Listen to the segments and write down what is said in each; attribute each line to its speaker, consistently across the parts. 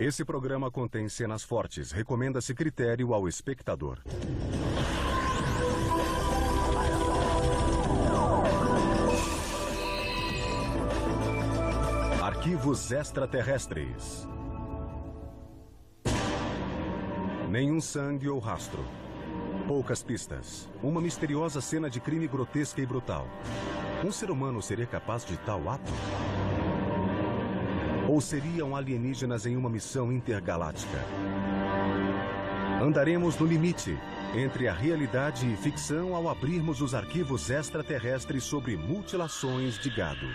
Speaker 1: Esse programa contém cenas fortes. Recomenda-se critério ao espectador. Arquivos extraterrestres. Nenhum sangue ou rastro. Poucas pistas. Uma misteriosa cena de crime grotesca e brutal. Um ser humano seria capaz de tal ato? Ou seriam alienígenas em uma missão intergaláctica? Andaremos no limite entre a realidade e ficção ao abrirmos os arquivos extraterrestres sobre mutilações de gado.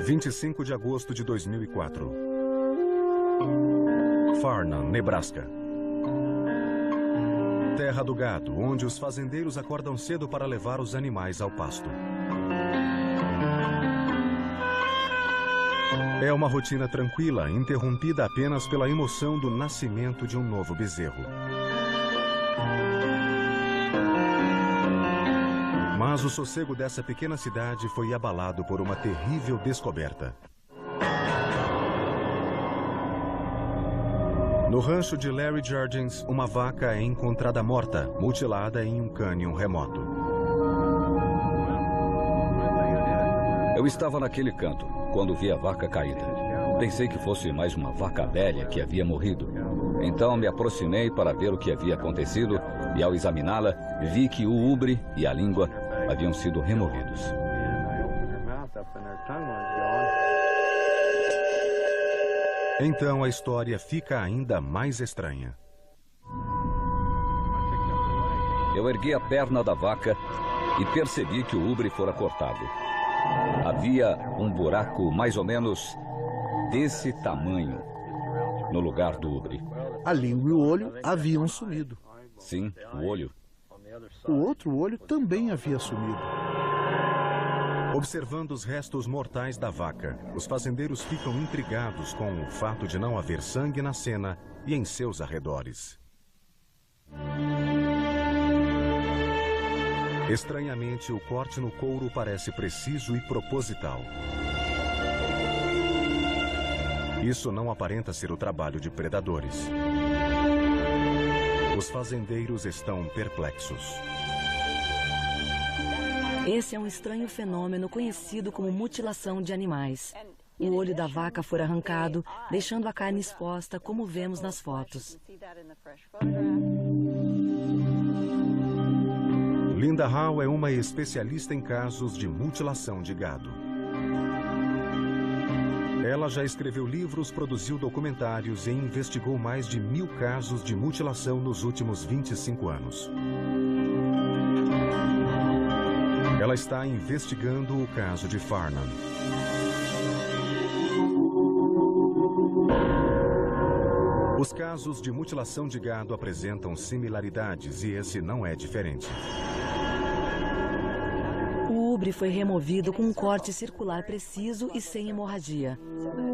Speaker 1: 25 de agosto de 2004. Farnham, Nebraska. Terra do gado, onde os fazendeiros acordam cedo para levar os animais ao pasto. É uma rotina tranquila, interrompida apenas pela emoção do nascimento de um novo bezerro. Mas o sossego dessa pequena cidade foi abalado por uma terrível descoberta. No rancho de Larry Jurgens, uma vaca é encontrada morta, mutilada em um cânion remoto.
Speaker 2: Eu estava naquele canto, quando vi a vaca caída. Pensei que fosse mais uma vaca velha que havia morrido. Então me aproximei para ver o que havia acontecido e, ao examiná-la, vi que o ubre e a língua haviam sido removidos.
Speaker 1: Então a história fica ainda mais estranha.
Speaker 2: Eu ergui a perna da vaca e percebi que o ubre fora cortado. Havia um buraco mais ou menos desse tamanho no lugar do ubre.
Speaker 3: A língua e o olho haviam sumido.
Speaker 2: Sim, o olho.
Speaker 3: O outro olho também havia sumido.
Speaker 1: Observando os restos mortais da vaca, os fazendeiros ficam intrigados com o fato de não haver sangue na cena e em seus arredores. Estranhamente, o corte no couro parece preciso e proposital. Isso não aparenta ser o trabalho de predadores. Os fazendeiros estão perplexos.
Speaker 4: Esse é um estranho fenômeno conhecido como mutilação de animais. O olho da vaca foi arrancado, deixando a carne exposta, como vemos nas fotos.
Speaker 1: Linda Howe é uma especialista em casos de mutilação de gado. Ela já escreveu livros, produziu documentários e investigou mais de 1000 casos de mutilação nos últimos 25 anos. Ela está investigando o caso de Farnham. Os casos de mutilação de gado apresentam similaridades e esse não é diferente.
Speaker 4: O ubre foi removido com um corte circular preciso e sem hemorragia.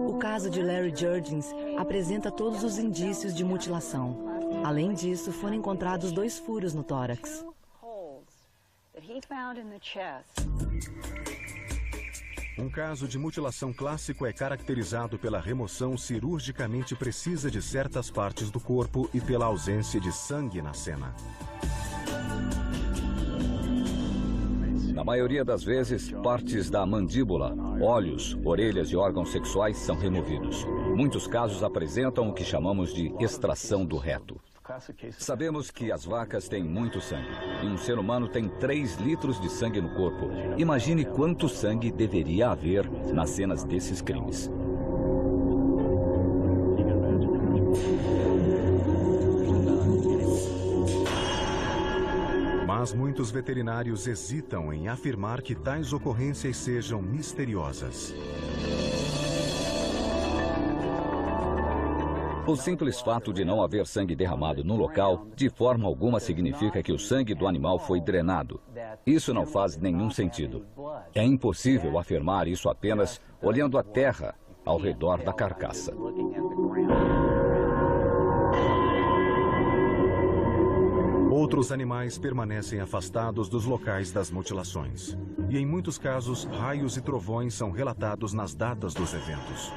Speaker 4: O caso de Larry Jurgens apresenta todos os indícios de mutilação. Além disso, foram encontrados 2 furos no tórax.
Speaker 1: Um caso de mutilação clássico é caracterizado pela remoção cirurgicamente precisa de certas partes do corpo e pela ausência de sangue na cena.
Speaker 2: Na maioria das vezes, partes da mandíbula, olhos, orelhas e órgãos sexuais são removidos. Muitos casos apresentam o que chamamos de extração do reto. Sabemos que as vacas têm muito sangue e um ser humano tem 3 litros de sangue no corpo. Imagine quanto sangue deveria haver nas cenas desses crimes.
Speaker 1: Mas muitos veterinários hesitam em afirmar que tais ocorrências sejam misteriosas.
Speaker 2: O simples fato de não haver sangue derramado no local, de forma alguma significa que o sangue do animal foi drenado. Isso não faz nenhum sentido. É impossível afirmar isso apenas olhando a terra ao redor da
Speaker 1: Outros animais permanecem afastados dos locais das mutilações. E em muitos casos, raios e trovões são relatados nas datas dos eventos.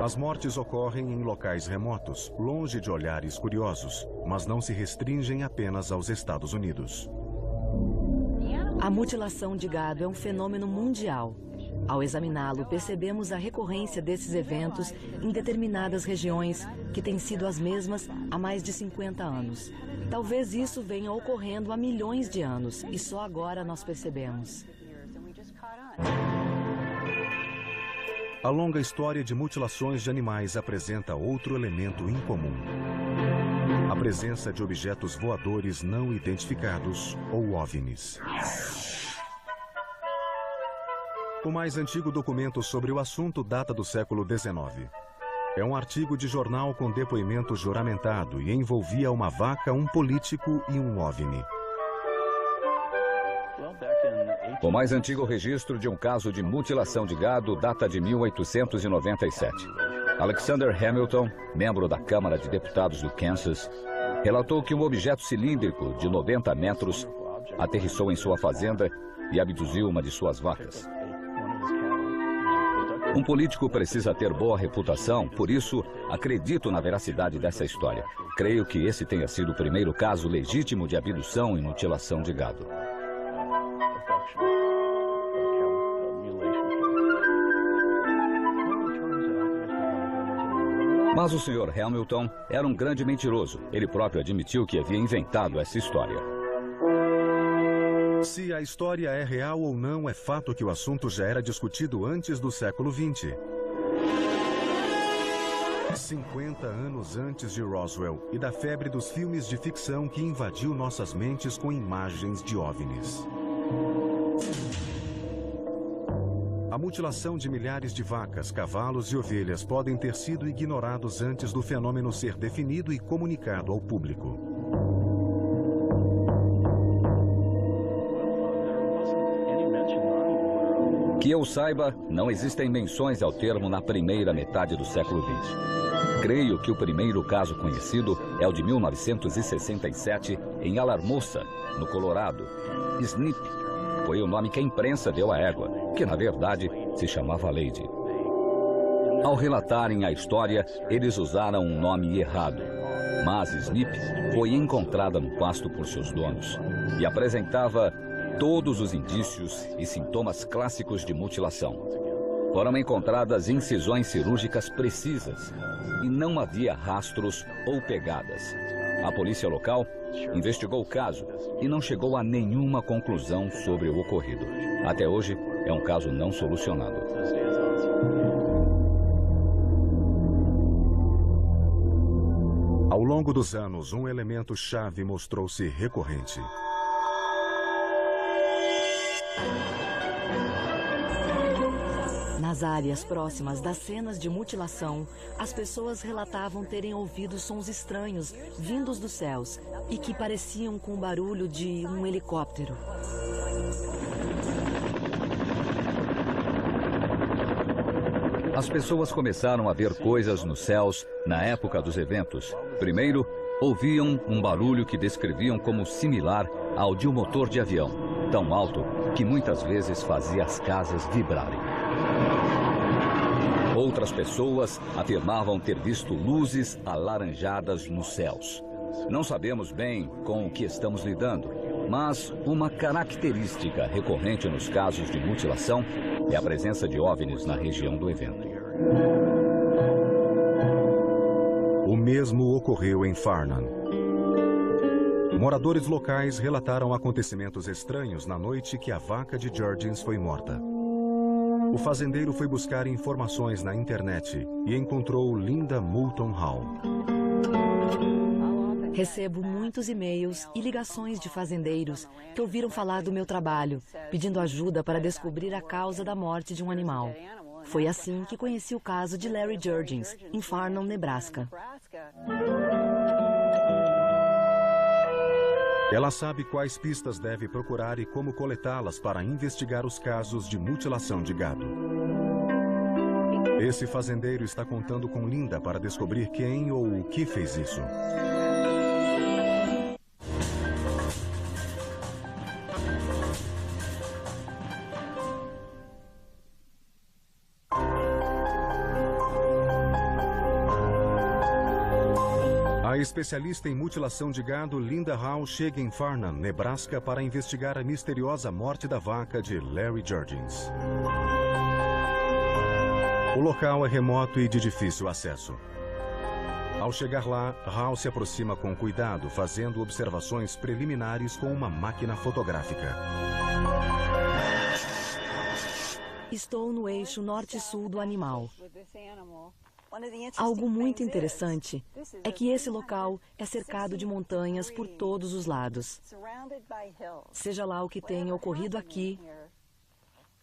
Speaker 1: As mortes ocorrem em locais remotos, longe de olhares curiosos, mas não se restringem apenas aos Estados Unidos.
Speaker 4: A mutilação de gado é um fenômeno mundial. Ao examiná-lo, percebemos a recorrência desses eventos em determinadas regiões, que têm sido as mesmas há mais de 50 anos. Talvez isso venha ocorrendo há milhões de anos, e só agora nós percebemos.
Speaker 1: A longa história de mutilações de animais apresenta outro elemento incomum: a presença de objetos voadores não identificados, ou OVNIs. O mais antigo documento sobre o assunto data do século XIX. É um artigo de jornal com depoimento juramentado e envolvia uma vaca, um político e um OVNI.
Speaker 2: O mais antigo registro de um caso de mutilação de gado data de 1897. Alexander Hamilton, membro da Câmara de Deputados do Kansas, relatou que um objeto cilíndrico de 90 metros aterrissou em sua fazenda e abduziu uma de suas vacas. Um político precisa ter boa reputação, por isso acredito na veracidade dessa história. Creio que esse tenha sido o primeiro caso legítimo de abdução e mutilação de gado. Mas o Sr. Hamilton era um grande mentiroso. Ele próprio admitiu que havia inventado essa história.
Speaker 1: Se a história é real ou não, é fato que o assunto já era discutido antes do século XX. 50 anos antes de Roswell e da febre dos filmes de ficção que invadiu nossas mentes com imagens de OVNIs. A mutilação de milhares de vacas, cavalos e ovelhas podem ter sido ignorados antes do fenômeno ser definido e comunicado ao público.
Speaker 2: Que eu saiba, não existem menções ao termo na primeira metade do século XX. Creio que o primeiro caso conhecido é o de 1967, em Alamosa, no Colorado. Snip foi o nome que a imprensa deu à égua, que na verdade se chamava Lady. Ao relatarem a história, eles usaram um nome errado. Mas Snip foi encontrada no pasto por seus donos e apresentava todos os indícios e sintomas clássicos de mutilação. Foram encontradas incisões cirúrgicas precisas e não havia rastros ou pegadas. A polícia local investigou o caso e não chegou a nenhuma conclusão sobre o ocorrido. Até hoje, é um caso não solucionado.
Speaker 1: Ao longo dos anos, um elemento-chave mostrou-se recorrente.
Speaker 4: Nas áreas próximas das cenas de mutilação, as pessoas relatavam terem ouvido sons estranhos vindos dos céus e que pareciam com o barulho de um helicóptero.
Speaker 2: As pessoas começaram a ver coisas nos céus na época dos eventos. Primeiro, ouviam um barulho que descreviam como similar ao de um motor de avião, tão alto que muitas vezes fazia as casas vibrarem. Outras pessoas afirmavam ter visto luzes alaranjadas nos céus. Não sabemos bem com o que estamos lidando, mas uma característica recorrente nos casos de mutilação é a presença de OVNIs na região do evento.
Speaker 1: O mesmo ocorreu em Farnham. Moradores locais relataram acontecimentos estranhos na noite que a vaca de Jurgens foi morta. O fazendeiro foi buscar informações na internet e encontrou Linda Moulton Hall.
Speaker 4: Recebo muitos e-mails e ligações de fazendeiros que ouviram falar do meu trabalho, pedindo ajuda para descobrir a causa da morte de um animal. Foi assim que conheci o caso de Larry Jurgens, em Farnham, Nebraska.
Speaker 1: Ela sabe quais pistas deve procurar e como coletá-las para investigar os casos de mutilação de gado. Esse fazendeiro está contando com Linda para descobrir quem ou o que fez isso. especialista em mutilação de gado Linda Hall chega em Farnham, Nebraska, para investigar a misteriosa morte da vaca de Larry Jurgens. O local é remoto e de difícil acesso. Ao chegar lá, Hall se aproxima com cuidado, fazendo observações preliminares com uma máquina fotográfica.
Speaker 4: Estou no eixo norte-sul do animal. Algo muito interessante é que esse local é cercado de montanhas por todos os lados. Seja lá o que tenha ocorrido aqui,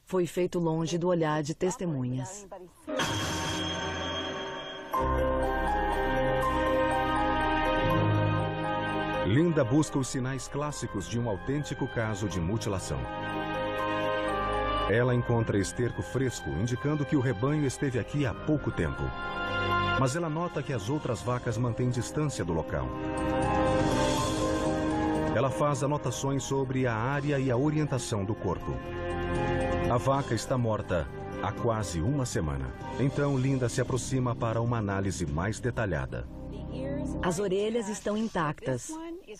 Speaker 4: foi feito longe do olhar de testemunhas.
Speaker 1: Linda busca os sinais clássicos de um autêntico caso de mutilação. Ela encontra esterco fresco, indicando que o rebanho esteve aqui há pouco tempo. Mas ela nota que as outras vacas mantêm distância do local. Ela faz anotações sobre a área e a orientação do corpo. A vaca está morta há quase uma semana. Então, Linda se aproxima para uma análise mais detalhada.
Speaker 4: As orelhas estão intactas.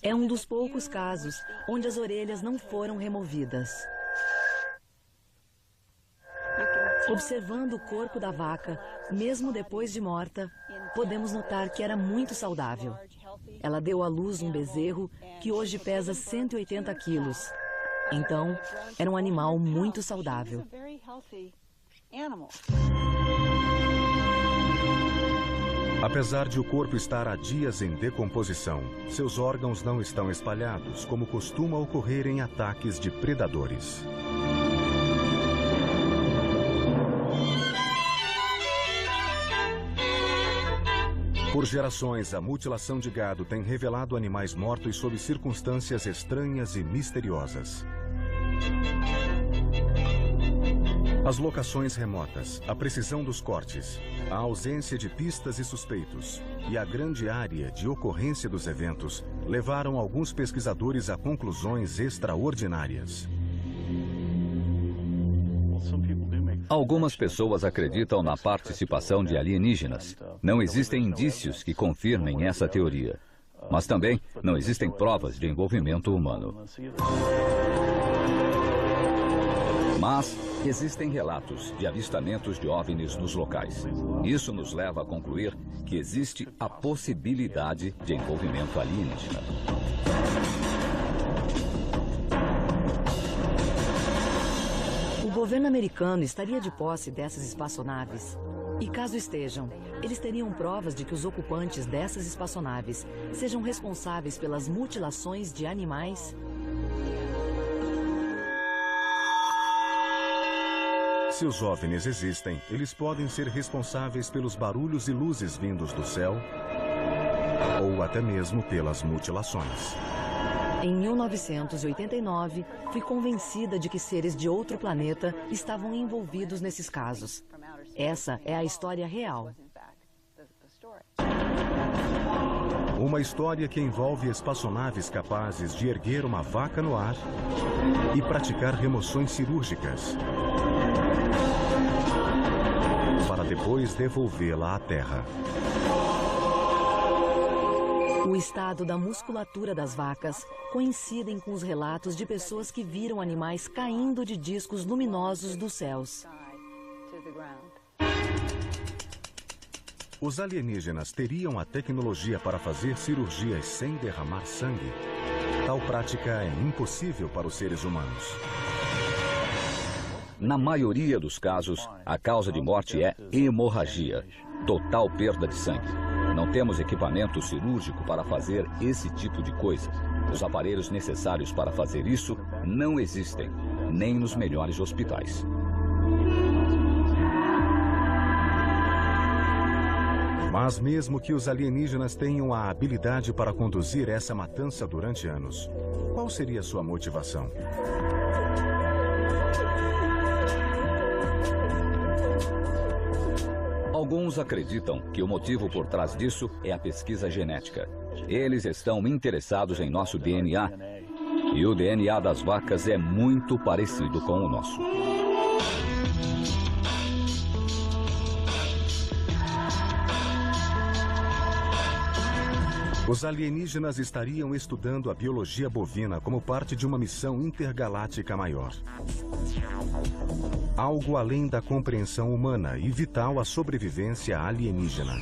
Speaker 4: É um dos poucos casos onde as orelhas não foram removidas. Observando o corpo da vaca, mesmo depois de morta, podemos notar que era muito saudável. Ela deu à luz um bezerro que hoje pesa 180 quilos. Então, era um animal muito saudável.
Speaker 1: Apesar de o corpo estar há dias em decomposição, seus órgãos não estão espalhados, como costuma ocorrer em ataques de predadores. Por gerações, a mutilação de gado tem revelado animais mortos sob circunstâncias estranhas e misteriosas. As locações remotas, a precisão dos cortes, a ausência de pistas e suspeitos e a grande área de ocorrência dos eventos levaram alguns pesquisadores a conclusões extraordinárias.
Speaker 2: Algumas pessoas acreditam na participação de alienígenas. Não existem indícios que confirmem essa teoria. Mas também não existem provas de envolvimento humano. Mas existem relatos de avistamentos de OVNIs nos locais. Isso nos leva a concluir que existe a possibilidade de envolvimento alienígena.
Speaker 4: O governo americano estaria de posse dessas espaçonaves. E caso estejam, eles teriam provas de que os ocupantes dessas espaçonaves sejam responsáveis pelas mutilações de animais?
Speaker 1: Se os OVNIs existem, eles podem ser responsáveis pelos barulhos e luzes vindos do céu ou até mesmo pelas mutilações.
Speaker 4: Em 1989, fui convencida de que seres de outro planeta estavam envolvidos nesses casos. Essa é a história real.
Speaker 1: Uma história que envolve espaçonaves capazes de erguer uma vaca no ar e praticar remoções cirúrgicas para depois devolvê-la à Terra.
Speaker 4: O estado da musculatura das vacas coincidem com os relatos de pessoas que viram animais caindo de discos luminosos dos céus.
Speaker 1: Os alienígenas teriam a tecnologia para fazer cirurgias sem derramar sangue? Tal prática é impossível para os seres humanos.
Speaker 2: Na maioria dos casos, a causa de morte é hemorragia, total perda de sangue. Não temos equipamento cirúrgico para fazer esse tipo de coisa. Os aparelhos necessários para fazer isso não existem, nem nos melhores hospitais.
Speaker 1: Mas mesmo que os alienígenas tenham a habilidade para conduzir essa matança durante anos, qual seria sua motivação?
Speaker 2: Alguns acreditam que o motivo por trás disso é a pesquisa genética. Eles estão interessados em nosso DNA. E o DNA das vacas é muito parecido com o nosso.
Speaker 1: Os alienígenas estariam estudando a biologia bovina como parte de uma missão intergaláctica maior. Algo além da compreensão humana e vital à sobrevivência alienígena.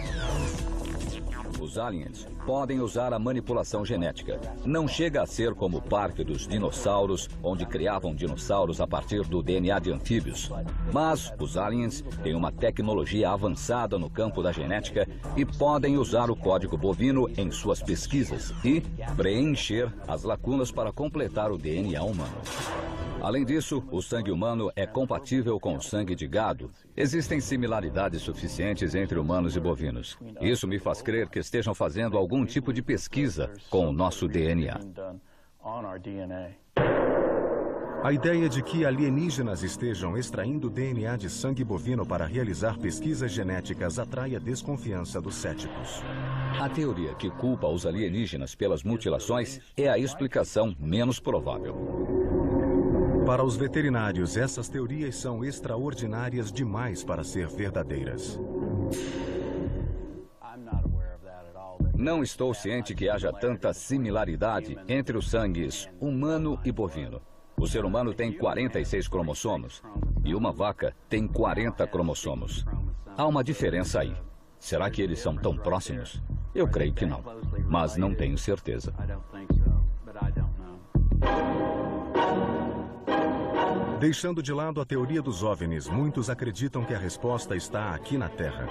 Speaker 2: Os aliens podem usar a manipulação genética. Não chega a ser como o parque dos dinossauros, onde criavam dinossauros a partir do DNA de anfíbios. Mas os aliens têm uma tecnologia avançada no campo da genética e podem usar o código bovino em suas pesquisas e preencher as lacunas para completar o DNA humano. Além disso, o sangue humano é compatível com o sangue de gado. Existem similaridades suficientes entre humanos e bovinos. Isso me faz crer que estejam fazendo algum tipo de pesquisa com o nosso DNA.
Speaker 1: A ideia de que alienígenas estejam extraindo DNA de sangue bovino para realizar pesquisas genéticas atrai a desconfiança dos céticos.
Speaker 2: A teoria que culpa os alienígenas pelas mutilações é a explicação menos provável.
Speaker 1: Para os veterinários, essas teorias são extraordinárias demais para ser verdadeiras.
Speaker 2: Não estou ciente que haja tanta similaridade entre os sangues humano e bovino. O ser humano tem 46 cromossomos e uma vaca tem 40 cromossomos. Há uma diferença aí. Será que eles são tão próximos? Eu creio que não, mas não tenho certeza.
Speaker 1: Deixando de lado a teoria dos OVNIs, muitos acreditam que a resposta está aqui na Terra.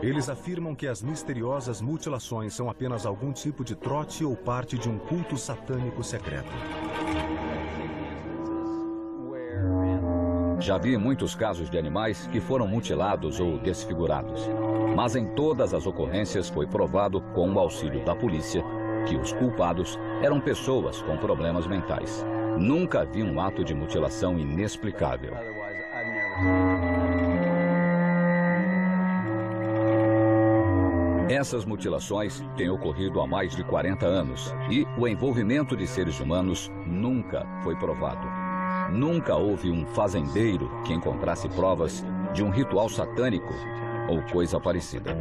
Speaker 1: Eles afirmam que as misteriosas mutilações são apenas algum tipo de trote ou parte de um culto satânico secreto.
Speaker 2: Já vi muitos casos de animais que foram mutilados ou desfigurados. Mas em todas as ocorrências foi provado, com o auxílio da polícia, que os culpados eram pessoas com problemas mentais. Nunca vi um ato de mutilação inexplicável. Essas mutilações têm ocorrido há mais de 40 anos e o envolvimento de seres humanos nunca foi provado. Nunca houve um fazendeiro que encontrasse provas de um ritual satânico ou coisa parecida.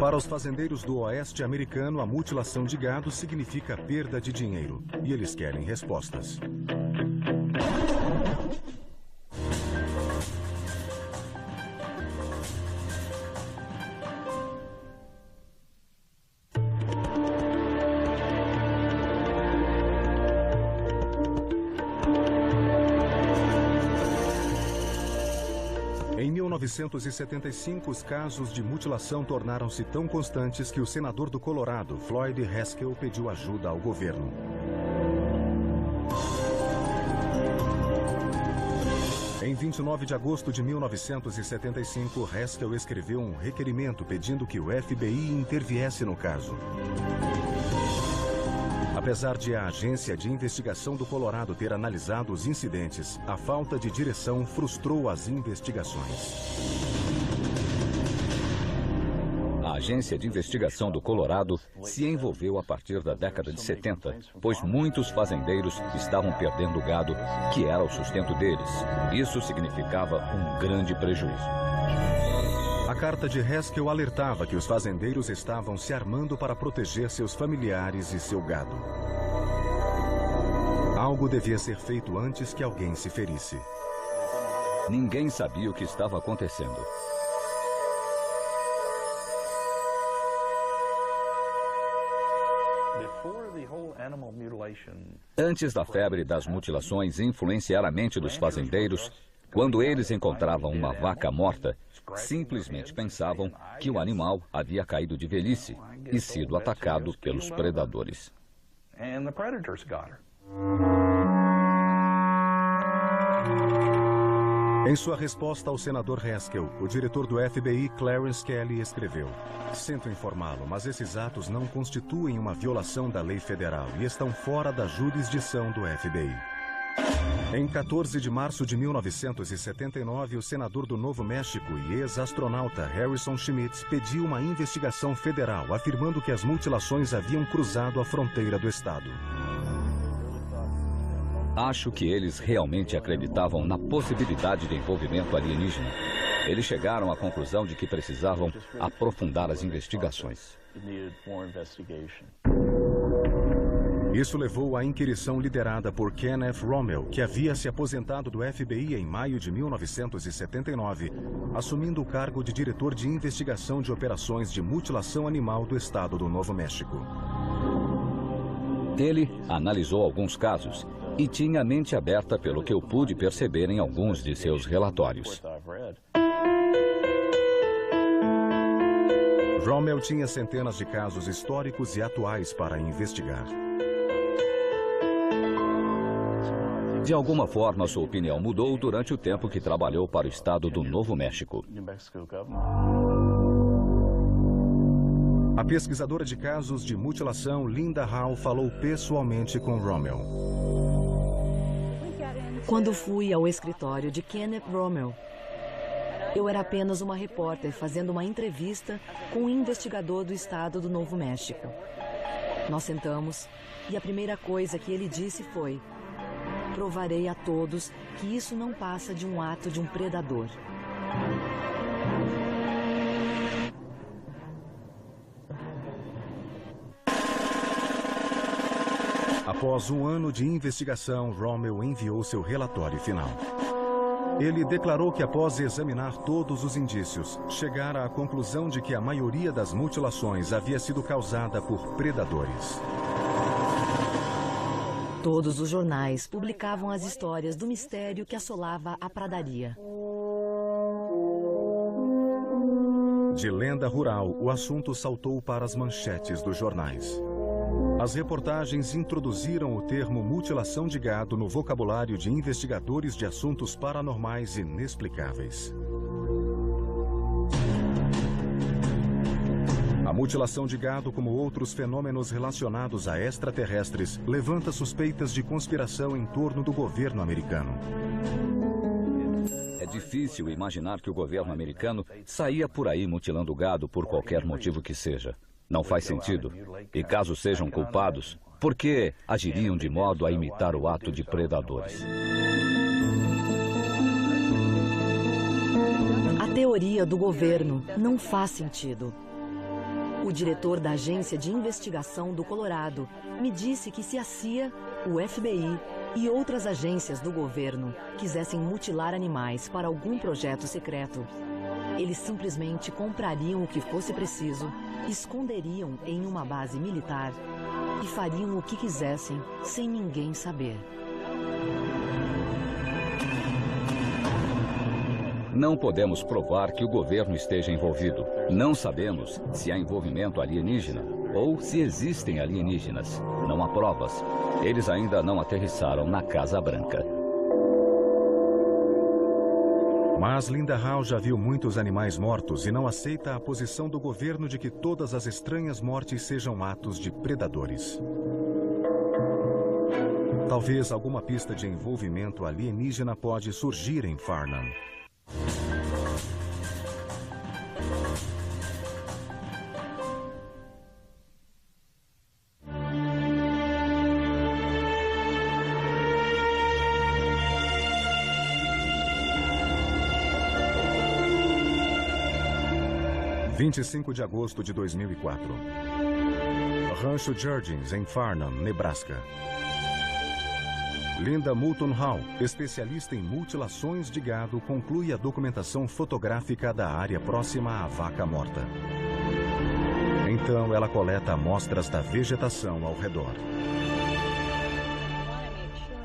Speaker 1: Para os fazendeiros do oeste americano, a mutilação de gado significa perda de dinheiro. E eles querem respostas. Em 1975, os casos de mutilação tornaram-se tão constantes que o senador do Colorado, Floyd Haskell, pediu ajuda ao governo. Em 29 de agosto de 1975, Haskell escreveu um requerimento pedindo que o FBI interviesse no caso. Apesar de a Agência de Investigação do Colorado ter analisado os incidentes, a falta de direção frustrou as investigações.
Speaker 2: A Agência de Investigação do Colorado se envolveu a partir da década de 70, pois muitos fazendeiros estavam perdendo o gado, que era o sustento deles. Isso significava um grande prejuízo.
Speaker 1: A carta de Haskell alertava que os fazendeiros estavam se armando para proteger seus familiares e seu gado. Algo devia ser feito antes que alguém se ferisse.
Speaker 2: Ninguém sabia o que estava acontecendo. Antes da febre das mutilações influenciar a mente dos fazendeiros, quando eles encontravam uma vaca morta, simplesmente pensavam que o animal havia caído de velhice e sido atacado pelos predadores.
Speaker 1: Em sua resposta ao senador Haskell, o diretor do FBI, Clarence Kelly, escreveu: "Sinto informá-lo, mas esses atos não constituem uma violação da lei federal e estão fora da jurisdição do FBI." Em 14 de março de 1979, o senador do Novo México e ex-astronauta Harrison Schmitz pediu uma investigação federal, afirmando que as mutilações haviam cruzado a fronteira do estado.
Speaker 2: Acho que eles realmente acreditavam na possibilidade de envolvimento alienígena. Eles chegaram à conclusão de que precisavam aprofundar as investigações.
Speaker 1: Isso levou à inquirição liderada por Kenneth Rommel, que havia se aposentado do FBI em maio de 1979, assumindo o cargo de diretor de investigação de operações de mutilação animal do estado do Novo México.
Speaker 2: Ele analisou alguns casos e tinha a mente aberta pelo que eu pude perceber em alguns de seus relatórios.
Speaker 1: Rommel tinha centenas de casos históricos e atuais para investigar.
Speaker 2: De alguma forma, sua opinião mudou durante o tempo que trabalhou para o estado do Novo México.
Speaker 1: A pesquisadora de casos de mutilação, Linda Howe, falou pessoalmente com Rommel.
Speaker 4: Quando fui ao escritório de Kenneth Rommel, eu era apenas uma repórter fazendo uma entrevista com um investigador do estado do Novo México. Nós sentamos e a primeira coisa que ele disse foi: provarei a todos que isso não passa de um ato de um predador.
Speaker 1: Após um ano de investigação, Rommel enviou seu relatório final. Ele declarou que, após examinar todos os indícios, chegara à conclusão de que a maioria das mutilações havia sido causada por predadores.
Speaker 4: Todos os jornais publicavam as histórias do mistério que assolava a pradaria.
Speaker 1: De lenda rural, o assunto saltou para as manchetes dos jornais. As reportagens introduziram o termo mutilação de gado no vocabulário de investigadores de assuntos paranormais inexplicáveis. A mutilação de gado, como outros fenômenos relacionados a extraterrestres, levanta suspeitas de conspiração em torno do governo americano.
Speaker 2: É difícil imaginar que o governo americano saía por aí mutilando gado por qualquer motivo que seja. Não faz sentido. E caso sejam culpados, por que agiriam de modo a imitar o ato de predadores?
Speaker 4: A teoria do governo não faz sentido. O diretor da agência de investigação do Colorado me disse que se a CIA, o FBI e outras agências do governo quisessem mutilar animais para algum projeto secreto, eles simplesmente comprariam o que fosse preciso, esconderiam em uma base militar e fariam o que quisessem sem ninguém saber.
Speaker 2: Não podemos provar que o governo esteja envolvido. Não sabemos se há envolvimento alienígena ou se existem alienígenas. Não há provas. Eles ainda não aterrissaram na Casa Branca.
Speaker 1: Mas Linda Howe já viu muitos animais mortos e não aceita a posição do governo de que todas as estranhas mortes sejam atos de predadores. Talvez alguma pista de envolvimento alienígena pode surgir em Farnham. Dia 25 de agosto de 2004. Rancho Jurgens, em Farnham, Nebraska. Linda Moulton Howe, especialista em mutilações de gado, conclui a documentação fotográfica da área próxima à vaca morta. Então ela coleta amostras da vegetação ao redor.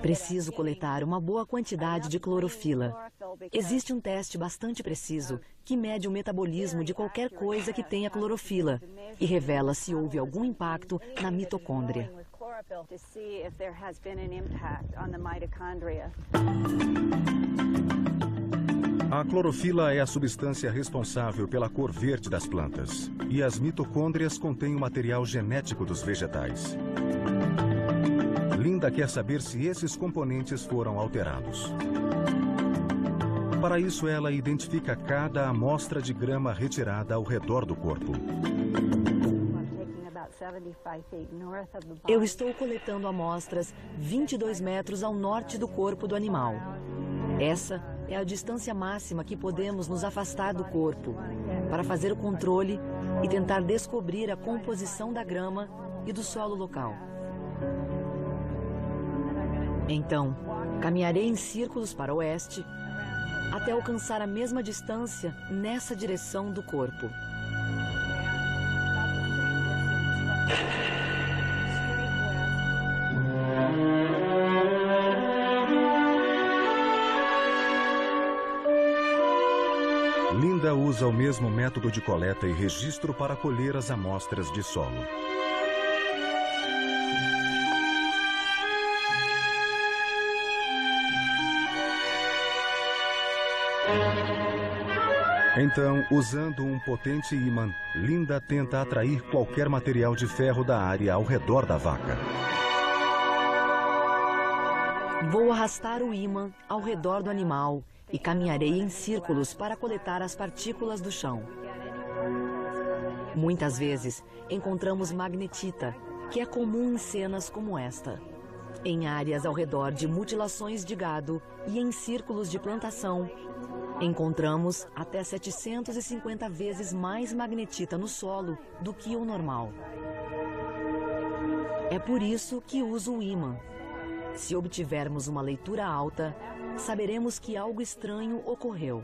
Speaker 4: Preciso coletar uma boa quantidade de clorofila. Existe um teste bastante preciso que mede o metabolismo de qualquer coisa que tenha clorofila e revela se houve algum impacto na mitocôndria.
Speaker 1: A clorofila é a substância responsável pela cor verde das plantas, e as mitocôndrias contêm o material genético dos vegetais. Linda quer saber se esses componentes foram alterados. Para isso, ela identifica cada amostra de grama retirada ao redor do corpo.
Speaker 4: Eu estou coletando amostras 22 metros ao norte do corpo do animal. Essa é a distância máxima que podemos nos afastar do corpo para fazer o controle e tentar descobrir a composição da grama e do solo local. Então, caminharei em círculos para o oeste até alcançar a mesma distância nessa direção do corpo.
Speaker 1: Linda usa o mesmo método de coleta e registro para colher as amostras de solo. Então, usando um potente ímã, Linda tenta atrair qualquer material de ferro da área ao redor da vaca.
Speaker 4: Vou arrastar o ímã ao redor do animal e caminharei em círculos para coletar as partículas do chão. Muitas vezes encontramos magnetita, que é comum em cenas como esta. Em áreas ao redor de mutilações de gado e em círculos de plantação, encontramos até 750 vezes mais magnetita no solo do que o normal. É por isso que uso o ímã. Se obtivermos uma leitura alta, saberemos que algo estranho ocorreu.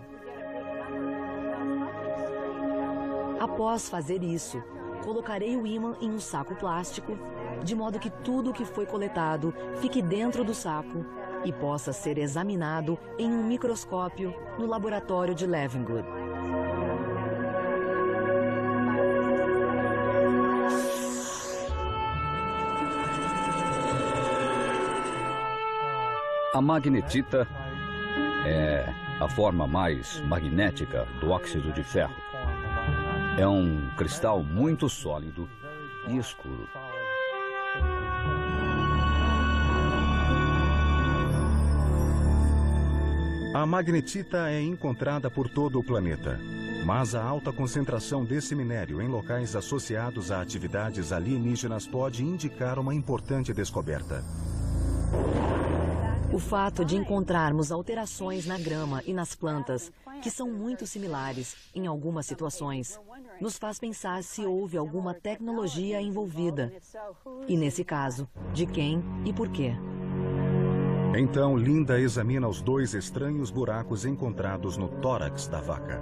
Speaker 4: Após fazer isso, colocarei o ímã em um saco plástico, de modo que tudo o que foi coletado fique dentro do saco e possa ser examinado em um microscópio no laboratório de Leavengood.
Speaker 2: A magnetita é a forma mais magnética do óxido de ferro. É um cristal muito sólido e escuro.
Speaker 1: A magnetita é encontrada por todo o planeta, mas a alta concentração desse minério em locais associados a atividades alienígenas pode indicar uma importante descoberta.
Speaker 4: O fato de encontrarmos alterações na grama e nas plantas, que são muito similares em algumas situações, nos faz pensar se houve alguma tecnologia envolvida. E nesse caso, de quem e por quê.
Speaker 1: Então, Linda examina os 2 estranhos buracos encontrados no tórax da vaca.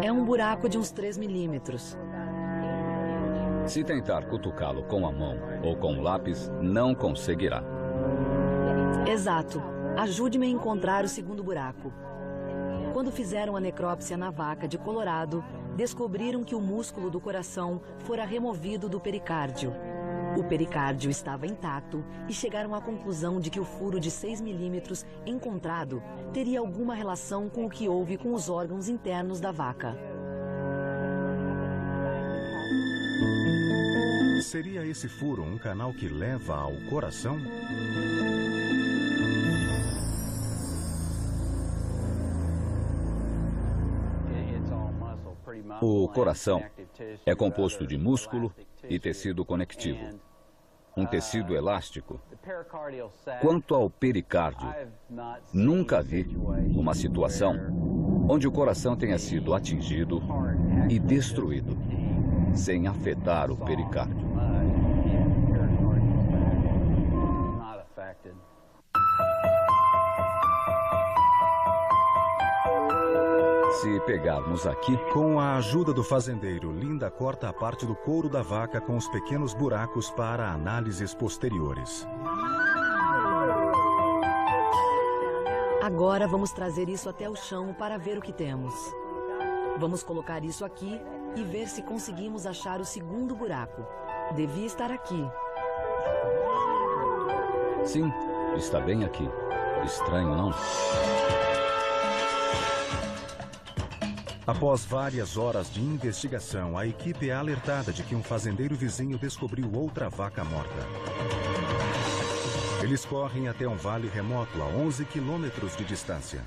Speaker 4: É um buraco de uns 3 milímetros.
Speaker 2: Se tentar cutucá-lo com a mão ou com um lápis, não conseguirá.
Speaker 4: Exato. Ajude-me a encontrar o segundo buraco. Quando fizeram a necrópsia na vaca de Colorado, descobriram que o músculo do coração fora removido do pericárdio. O pericárdio estava intacto e chegaram à conclusão de que o furo de 6 milímetros encontrado teria alguma relação com o que houve com os órgãos internos da vaca.
Speaker 1: Seria esse furo um canal que leva ao coração?
Speaker 2: O coração é composto de músculo e tecido conectivo, um tecido elástico. Quanto ao pericárdio, nunca vi uma situação onde o coração tenha sido atingido e destruído, sem afetar o pericárdio. Se pegarmos aqui...
Speaker 1: Com a ajuda do fazendeiro, Linda corta a parte do couro da vaca com os pequenos buracos para análises posteriores.
Speaker 4: Agora vamos trazer isso até o chão para ver o que temos. Vamos colocar isso aqui e ver se conseguimos achar o segundo buraco. Devia estar aqui.
Speaker 2: Sim, está bem aqui. Estranho, não?
Speaker 1: Após várias horas de investigação, a equipe é alertada de que um fazendeiro vizinho descobriu outra vaca morta. Eles correm até um vale remoto a 11 quilômetros de distância.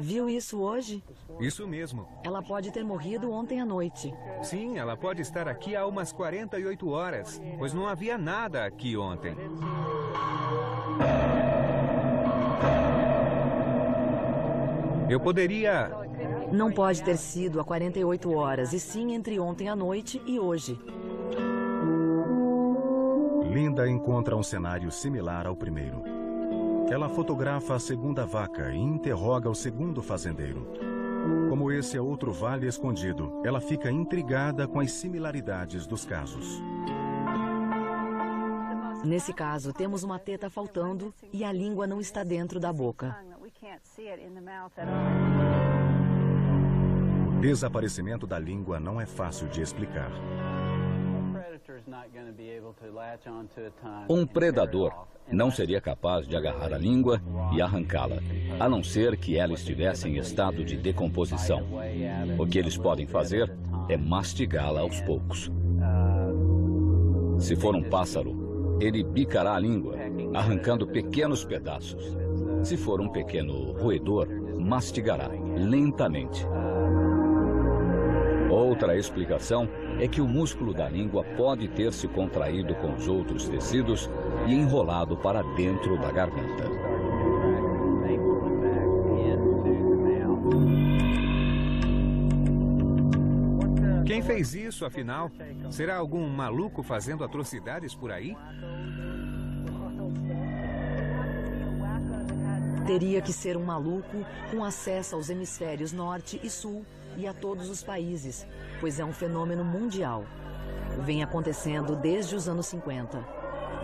Speaker 4: Viu isso hoje?
Speaker 5: Isso mesmo.
Speaker 4: Ela pode ter morrido ontem à noite.
Speaker 5: Sim, ela pode estar aqui há umas 48 horas, pois não havia nada aqui ontem. Eu poderia...
Speaker 4: Não pode ter sido há 48 horas, e sim entre ontem à noite e hoje.
Speaker 1: Linda encontra um cenário similar ao primeiro. Ela fotografa a segunda vaca e interroga o segundo fazendeiro. Como esse é outro vale escondido, ela fica intrigada com as similaridades dos casos.
Speaker 4: Nesse caso, temos uma teta faltando e a língua não está dentro da boca.
Speaker 1: O desaparecimento da língua não é fácil de explicar.
Speaker 2: Um predador não seria capaz de agarrar a língua e arrancá-la, a não ser que ela estivesse em estado de decomposição. O que eles podem fazer é mastigá-la aos poucos. Se for um pássaro, ele bicará a língua, arrancando pequenos pedaços. Se for um pequeno roedor, mastigará lentamente. Outra explicação é que o músculo da língua pode ter se contraído com os outros tecidos e enrolado para dentro da garganta.
Speaker 5: Quem fez isso, afinal? Será algum maluco fazendo atrocidades por aí?
Speaker 4: Teria que ser um maluco com acesso aos hemisférios norte e sul e a todos os países, pois é um fenômeno mundial. Vem acontecendo desde os anos 50.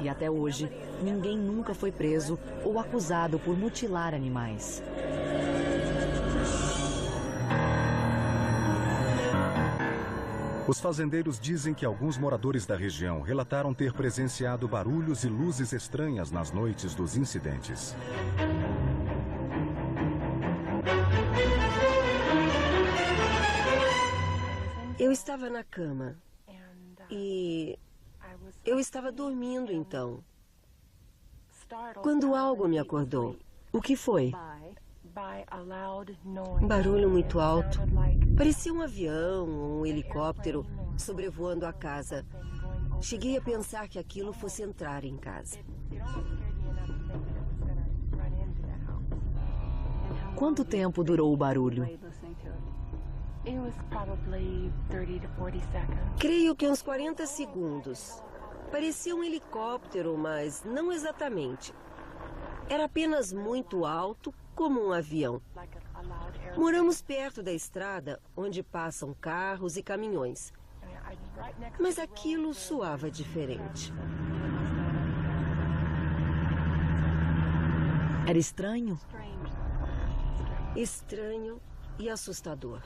Speaker 4: E até hoje, ninguém nunca foi preso ou acusado por mutilar animais.
Speaker 1: Os fazendeiros dizem que alguns moradores da região relataram ter presenciado barulhos e luzes estranhas nas noites dos incidentes.
Speaker 6: Eu estava na cama e eu estava dormindo então, quando algo me acordou.
Speaker 4: O que foi?
Speaker 6: Um barulho muito alto. Parecia um avião ou um helicóptero sobrevoando a casa. Cheguei a pensar que aquilo fosse entrar em casa.
Speaker 4: Quanto tempo durou o barulho?
Speaker 6: Creio que uns 40 segundos. Parecia um helicóptero, mas não exatamente. Era apenas muito alto, como um avião. Moramos perto da estrada, onde passam carros e caminhões. Mas aquilo soava diferente.
Speaker 4: Era estranho?
Speaker 6: Estranho e assustador.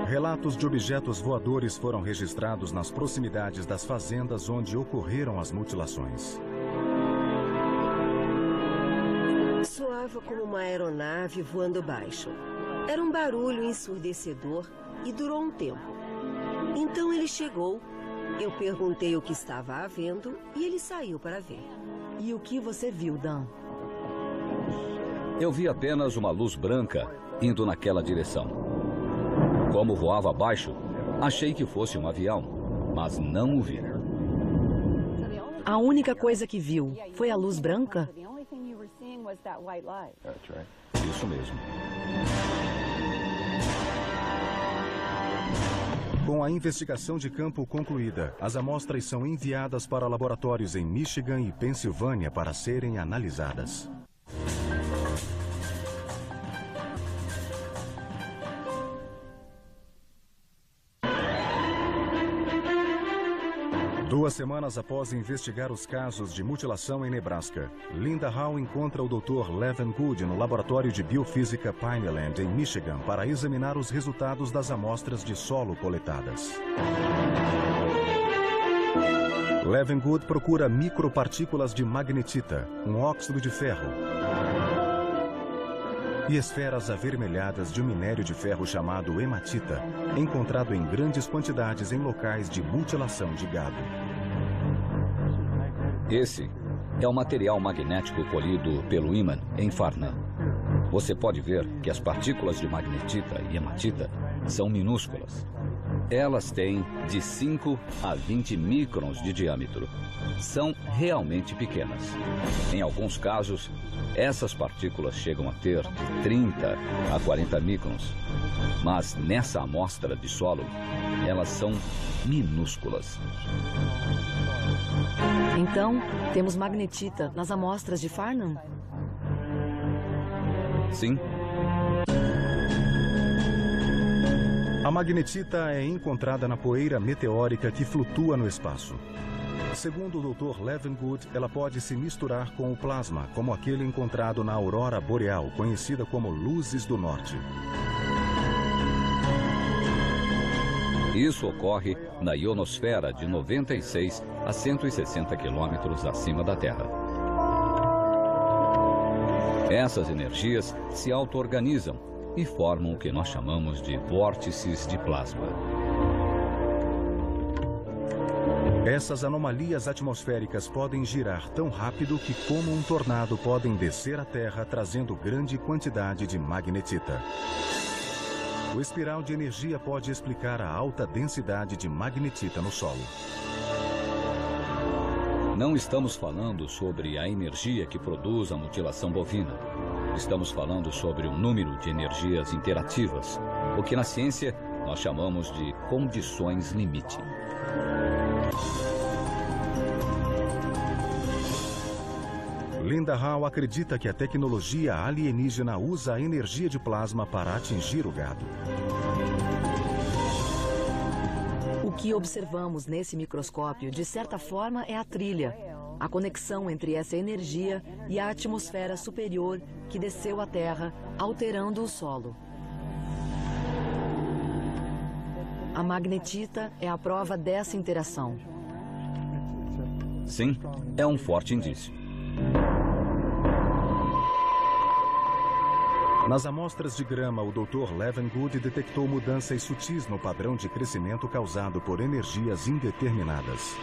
Speaker 1: Relatos de objetos voadores foram registrados nas proximidades das fazendas onde ocorreram as mutilações.
Speaker 6: Soava como uma aeronave voando baixo. Era um barulho ensurdecedor e durou um tempo. Então ele chegou, eu perguntei o que estava havendo e ele saiu para ver.
Speaker 4: E o que você viu, Dan?
Speaker 2: Eu vi apenas uma luz branca indo naquela direção. Como voava abaixo, achei que fosse um avião, mas não o vi.
Speaker 4: A única coisa que viu foi a luz branca?
Speaker 2: Isso mesmo.
Speaker 1: Com a investigação de campo concluída, as amostras são enviadas para laboratórios em Michigan e Pensilvânia para serem analisadas. Duas semanas após investigar os casos de mutilação em Nebraska, Linda Hall encontra o Dr. Levin Good no laboratório de biofísica Pineland, em Michigan, para examinar os resultados das amostras de solo coletadas. Levin Good procura micropartículas de magnetita, um óxido de ferro, e esferas avermelhadas de um minério de ferro chamado hematita, encontrado em grandes quantidades em locais de mutilação de gado.
Speaker 2: Esse é o material magnético colhido pelo ímã em Farnham. Você pode ver que as partículas de magnetita e hematita são minúsculas. Elas têm de 5 a 20 microns de diâmetro. São realmente pequenas. Em alguns casos, essas partículas chegam a ter de 30 a 40 microns. Mas nessa amostra de solo, elas são minúsculas.
Speaker 4: Então, temos magnetita nas amostras de Farnham?
Speaker 2: Sim.
Speaker 1: A magnetita é encontrada na poeira meteórica que flutua no espaço. Segundo o Dr. Levengood, ela pode se misturar com o plasma, como aquele encontrado na aurora boreal, conhecida como luzes do norte.
Speaker 2: Isso ocorre na ionosfera de 96 a 160 quilômetros acima da Terra. Essas energias se auto-organizam e formam o que nós chamamos de vórtices de plasma.
Speaker 1: Essas anomalias atmosféricas podem girar tão rápido que, como um tornado, podem descer à Terra trazendo grande quantidade de magnetita. O espiral de energia pode explicar a alta densidade de magnetita no solo.
Speaker 2: Não estamos falando sobre a energia que produz a mutilação bovina. Estamos falando sobre um número de energias interativas, o que na ciência nós chamamos de condições limite.
Speaker 1: Linda Howe acredita que a tecnologia alienígena usa a energia de plasma para atingir o gado.
Speaker 4: O que observamos nesse microscópio, de certa forma, é a trilha, a conexão entre essa energia e a atmosfera superior que desceu à Terra, alterando o solo. A magnetita é a prova dessa interação.
Speaker 2: Sim, é um forte indício.
Speaker 1: Nas amostras de grama, o Dr. Levengood detectou mudanças sutis no padrão de crescimento causado por energias indeterminadas.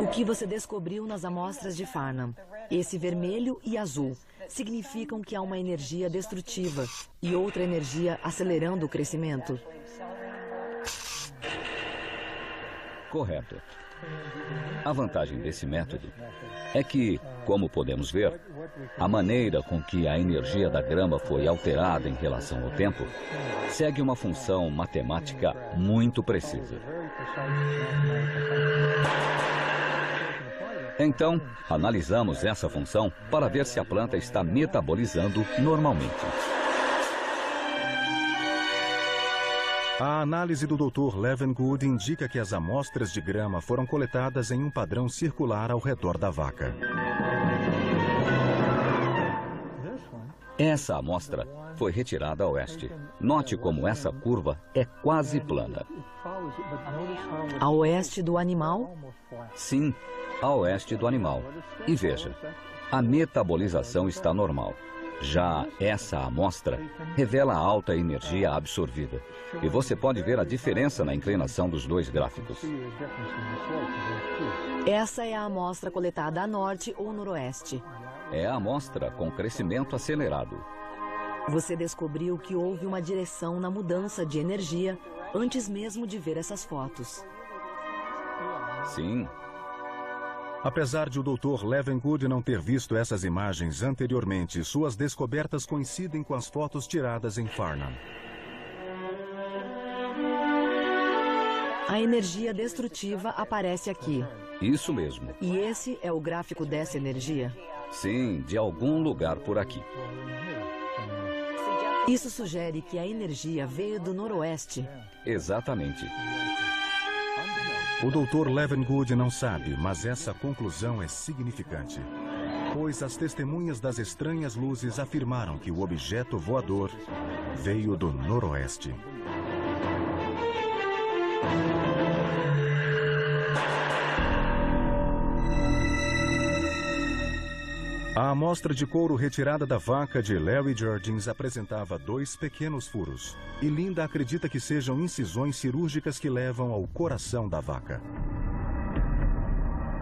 Speaker 4: O que você descobriu nas amostras de Farnham? Esse vermelho e azul significam que há uma energia destrutiva e outra energia acelerando o crescimento.
Speaker 2: Correto. A vantagem desse método é que, como podemos ver, a maneira com que a energia da grama foi alterada em relação ao tempo segue uma função matemática muito precisa. Então, analisamos essa função para ver se a planta está metabolizando normalmente.
Speaker 1: A análise do Dr. Levengood indica que as amostras de grama foram coletadas em um padrão circular ao redor da vaca.
Speaker 2: Essa amostra foi retirada a oeste. Note como essa curva é quase plana.
Speaker 4: A oeste do animal?
Speaker 2: Sim, a oeste do animal. E veja, a metabolização está normal. Já essa amostra revela a alta energia absorvida. E você pode ver a diferença na inclinação dos dois gráficos.
Speaker 4: Essa é a amostra coletada a norte ou noroeste.
Speaker 2: É a amostra com crescimento acelerado.
Speaker 4: Você descobriu que houve uma direção na mudança de energia antes mesmo de ver essas fotos.
Speaker 2: Sim.
Speaker 1: Apesar de o Dr. Levengood não ter visto essas imagens anteriormente, suas descobertas coincidem com as fotos tiradas em Farnham.
Speaker 4: A energia destrutiva aparece aqui.
Speaker 2: Isso mesmo.
Speaker 4: E esse é o gráfico dessa energia?
Speaker 2: Sim, de algum lugar por aqui.
Speaker 4: Isso sugere que a energia veio do noroeste.
Speaker 2: Exatamente.
Speaker 1: O Dr. Levengood não sabe, mas essa conclusão é significante. Pois as testemunhas das estranhas luzes afirmaram que o objeto voador veio do noroeste. A amostra de couro retirada da vaca de Larry Jurgens apresentava 2 pequenos furos. E Linda acredita que sejam incisões cirúrgicas que levam ao coração da vaca.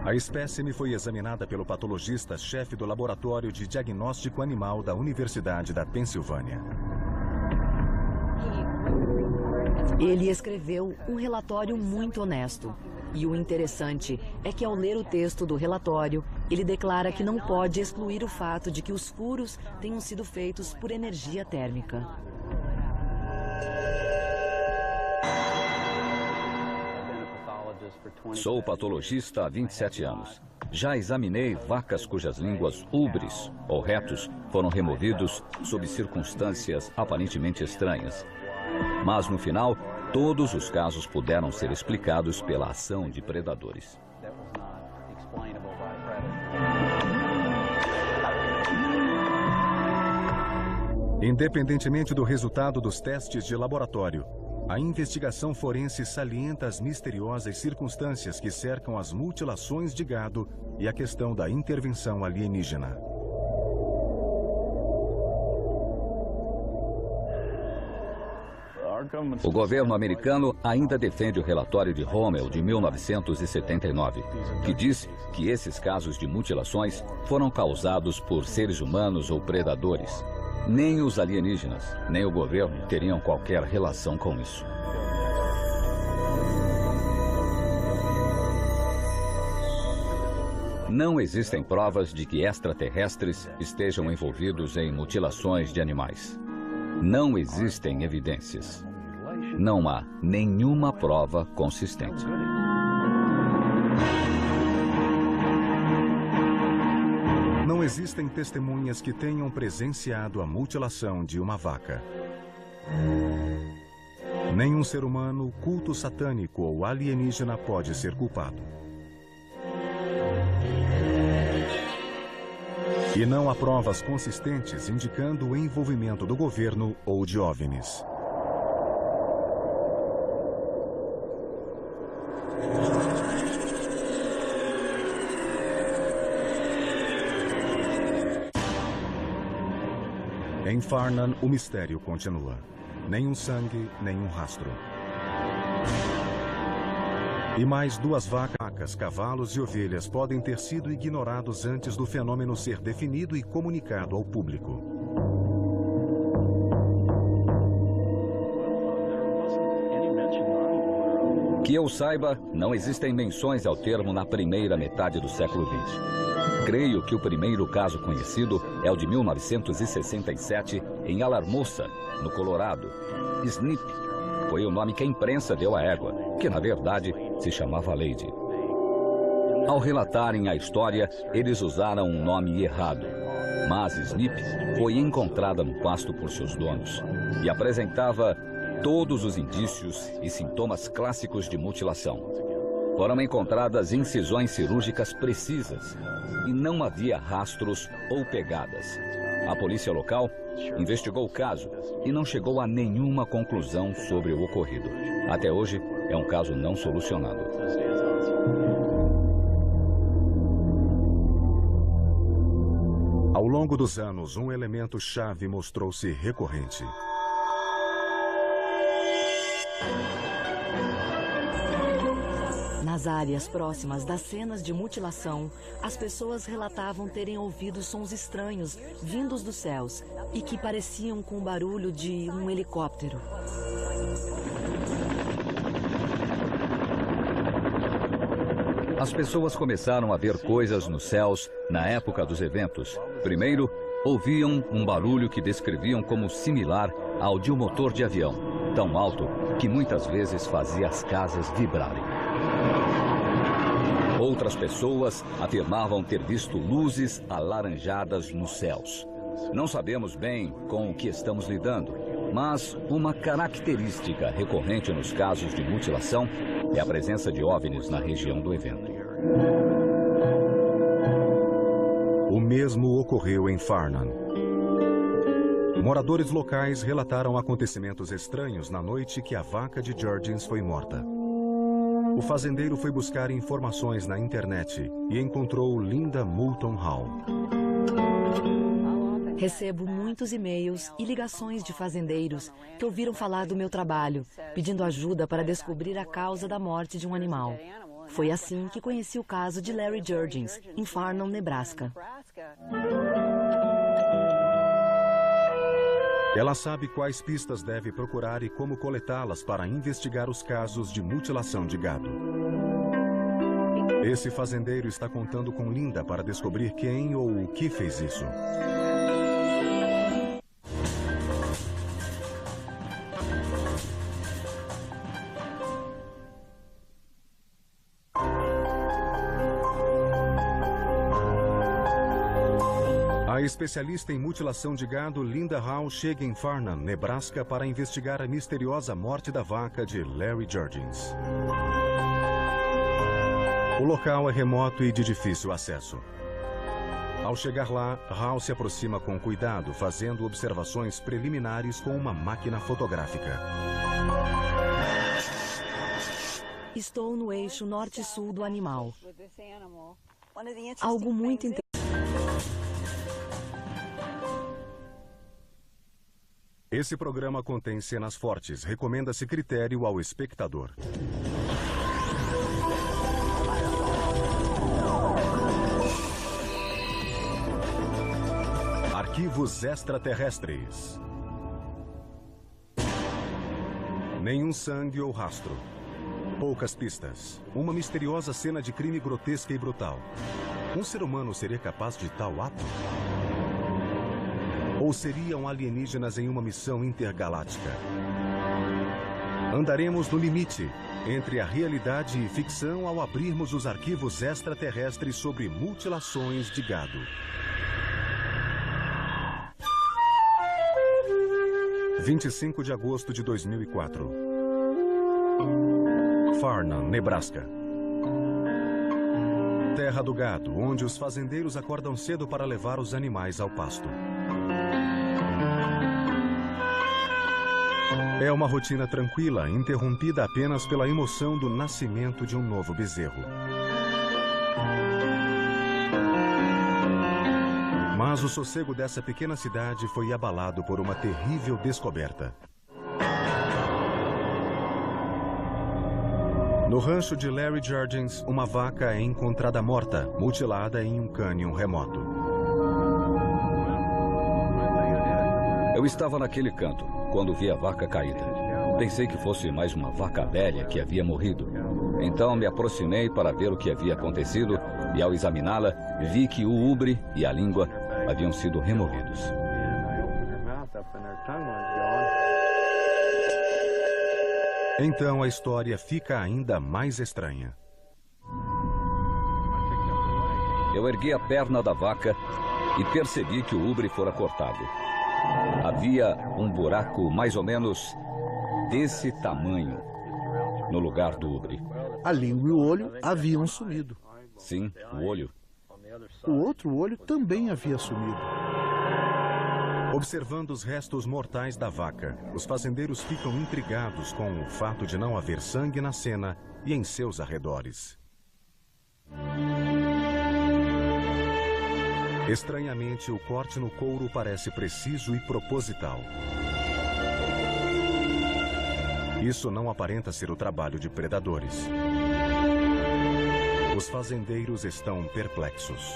Speaker 1: A espécime foi examinada pelo patologista-chefe do Laboratório de Diagnóstico Animal da Universidade da Pensilvânia.
Speaker 4: Ele escreveu um relatório muito honesto. E o interessante é que, ao ler o texto do relatório, ele declara que não pode excluir o fato de que os furos tenham sido feitos por energia térmica.
Speaker 2: Sou patologista há 27 anos. Já examinei vacas cujas línguas ubres ou retos foram removidos sob circunstâncias aparentemente estranhas. Mas, no final, todos os casos puderam ser explicados pela ação de predadores.
Speaker 1: Independentemente do resultado dos testes de laboratório, a investigação forense salienta as misteriosas circunstâncias que cercam as mutilações de gado e a questão da intervenção alienígena.
Speaker 2: O governo americano ainda defende o relatório de Rommel de 1979, que diz que esses casos de mutilações foram causados por seres humanos ou predadores. Nem os alienígenas, nem o governo teriam qualquer relação com isso. Não existem provas de que extraterrestres estejam envolvidos em mutilações de animais. Não existem evidências. Não há nenhuma prova consistente.
Speaker 1: Não existem testemunhas que tenham presenciado a mutilação de uma vaca. Nenhum ser humano, culto satânico ou alienígena pode ser culpado. E não há provas consistentes indicando o envolvimento do governo ou de OVNIs. Em Farnham, o mistério continua. Nenhum sangue, nenhum rastro. E mais 2 vacas, cavalos e ovelhas podem ter sido ignorados antes do fenômeno ser definido e comunicado ao público.
Speaker 2: Que eu saiba, não existem menções ao termo na primeira metade do século XX. Creio que o primeiro caso conhecido é o de 1967, em Alamosa, no Colorado. Snip foi o nome que a imprensa deu à égua, que na verdade se chamava Lady. Ao relatarem a história, eles usaram um nome errado. Mas Snip foi encontrada no pasto por seus donos e apresentava todos os indícios e sintomas clássicos de mutilação. Foram encontradas incisões cirúrgicas precisas e não havia rastros ou pegadas. A polícia local investigou o caso e não chegou a nenhuma conclusão sobre o ocorrido. Até hoje, é um caso não solucionado.
Speaker 1: Ao longo dos anos, um elemento-chave mostrou-se recorrente.
Speaker 4: Nas áreas próximas das cenas de mutilação, as pessoas relatavam terem ouvido sons estranhos vindos dos céus e que pareciam com o barulho de um helicóptero.
Speaker 2: As pessoas começaram a ver coisas nos céus na época dos eventos. Primeiro, ouviam um barulho que descreviam como similar ao de um motor de avião, tão alto que muitas vezes fazia as casas vibrarem. Outras pessoas afirmavam ter visto luzes alaranjadas nos céus. Não sabemos bem com o que estamos lidando, mas uma característica recorrente nos casos de mutilação é a presença de OVNIs na região do evento.
Speaker 1: O mesmo ocorreu em Farnham. Moradores locais relataram acontecimentos estranhos na noite que a vaca de Jurgens foi morta. O fazendeiro foi buscar informações na internet e encontrou Linda Moulton Hall.
Speaker 4: Recebo muitos e-mails e ligações de fazendeiros que ouviram falar do meu trabalho, pedindo ajuda para descobrir a causa da morte de um animal. Foi assim que conheci o caso de Larry Jurgens, em Farnham, Nebraska.
Speaker 1: Ela sabe quais pistas deve procurar e como coletá-las para investigar os casos de mutilação de gado. Esse fazendeiro está contando com Linda para descobrir quem ou o que fez isso. A especialista em mutilação de gado Linda Howe chega em Farnham, Nebraska, para investigar a misteriosa morte da vaca de Larry Jurgens. O local é remoto e de difícil acesso. Ao chegar lá, Howe se aproxima com cuidado, fazendo observações preliminares com uma máquina fotográfica.
Speaker 4: Estou no eixo norte-sul do animal. Algo muito interessante.
Speaker 1: Esse programa contém cenas fortes. Recomenda-se critério ao espectador. Arquivos extraterrestres. Nenhum sangue ou rastro. Poucas pistas. Uma misteriosa cena de crime grotesca e brutal. Um ser humano seria capaz de tal ato? Ou seriam alienígenas em uma missão intergaláctica? Andaremos no limite entre a realidade e ficção ao abrirmos os arquivos extraterrestres sobre mutilações de gado. 25 de agosto de 2004. Farnham, Nebraska. Terra do gado, onde os fazendeiros acordam cedo para levar os animais ao pasto. É uma rotina tranquila, interrompida apenas pela emoção do nascimento de um novo bezerro. Mas o sossego dessa pequena cidade foi abalado por uma terrível descoberta. No rancho de Larry Jurgens, uma vaca é encontrada morta, mutilada em um cânion remoto.
Speaker 2: Eu estava naquele canto, quando vi a vaca caída. Pensei que fosse mais uma vaca velha que havia morrido. Então me aproximei para ver o que havia acontecido e, ao examiná-la, vi que o ubre e a língua haviam sido removidos.
Speaker 1: Então a história fica ainda mais estranha.
Speaker 2: Eu ergui a perna da vaca e percebi que o ubre fora cortado. Havia um buraco mais ou menos desse tamanho no lugar do ubre.
Speaker 3: A língua e o olho haviam sumido.
Speaker 2: Sim, o olho.
Speaker 3: O outro olho também havia sumido.
Speaker 1: Observando os restos mortais da vaca, os fazendeiros ficam intrigados com o fato de não haver sangue na cena e em seus arredores. Estranhamente, o corte no couro parece preciso e proposital. Isso não aparenta ser o trabalho de predadores. Os fazendeiros estão perplexos.